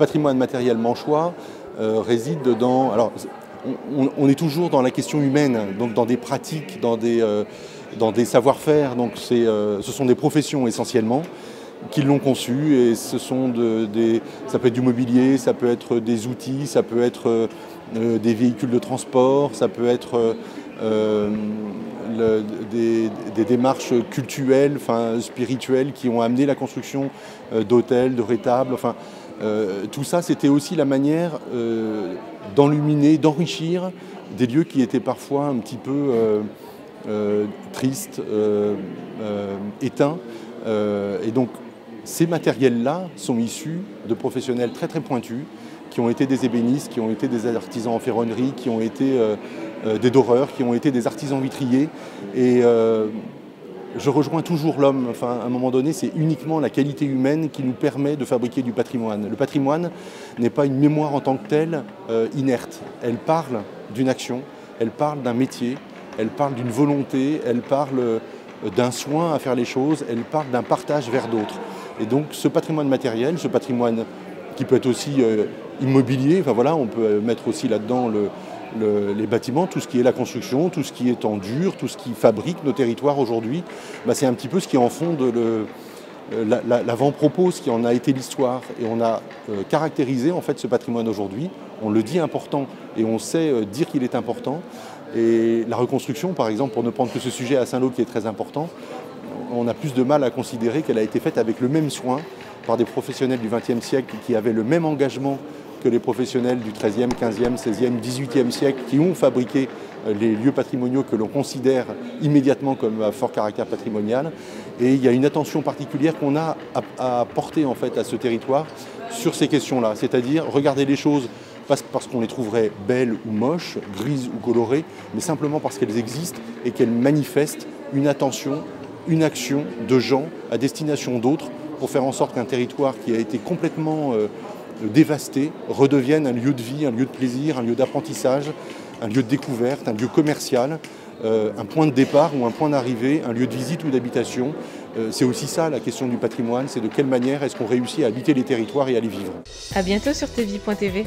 patrimoine matériel manchois réside dans... Alors, on est toujours dans la question humaine, donc dans des pratiques, dans des savoir-faire. Donc ce sont des professions essentiellement qui l'ont conçu, et ce sont ça peut être du mobilier, ça peut être des outils, ça peut être des véhicules de transport, ça peut être des démarches cultuelles, enfin, spirituelles, qui ont amené la construction d'hôtels, de rétables. Enfin, tout ça, c'était aussi la manière d'enluminer, d'enrichir des lieux qui étaient parfois un petit peu tristes, éteints. Et donc, ces matériels-là sont issus de professionnels très très pointus, qui ont été des ébénistes, qui ont été des artisans en ferronnerie, qui ont été des doreurs, qui ont été des artisans vitriers. Et je rejoins toujours l'homme. Enfin, à un moment donné, c'est uniquement la qualité humaine qui nous permet de fabriquer du patrimoine. Le patrimoine n'est pas une mémoire en tant que telle inerte. Elle parle d'une action, elle parle d'un métier, elle parle d'une volonté, elle parle d'un soin à faire les choses, elle parle d'un partage vers d'autres. Et donc ce patrimoine matériel, ce patrimoine qui peut être aussi immobilier, enfin voilà, on peut mettre aussi là-dedans les bâtiments, tout ce qui est la construction, tout ce qui est en dur, tout ce qui fabrique nos territoires aujourd'hui, c'est un petit peu ce qui en fonde l'avant-propos, ce qui en a été l'histoire. Et on a caractérisé en fait ce patrimoine aujourd'hui, on le dit important et on sait dire qu'il est important. Et la reconstruction, par exemple, pour ne prendre que ce sujet à Saint-Lô qui est très important, on a plus de mal à considérer qu'elle a été faite avec le même soin par des professionnels du XXe siècle qui avaient le même engagement que les professionnels du XIIIe, XVe, XVIe, XVIIIe siècle qui ont fabriqué les lieux patrimoniaux que l'on considère immédiatement comme à fort caractère patrimonial. Et il y a une attention particulière qu'on a à porter en fait à ce territoire sur ces questions-là, c'est-à-dire regarder les choses pas parce qu'on les trouverait belles ou moches, grises ou colorées, mais simplement parce qu'elles existent et qu'elles manifestent une attention, une action de gens à destination d'autres pour faire en sorte qu'un territoire qui a été complètement dévasté redevienne un lieu de vie, un lieu de plaisir, un lieu d'apprentissage, un lieu de découverte, un lieu commercial, un point de départ ou un point d'arrivée, un lieu de visite ou d'habitation. C'est aussi ça la question du patrimoine, c'est de quelle manière est-ce qu'on réussit à habiter les territoires et à les vivre. À bientôt sur tvie.tv.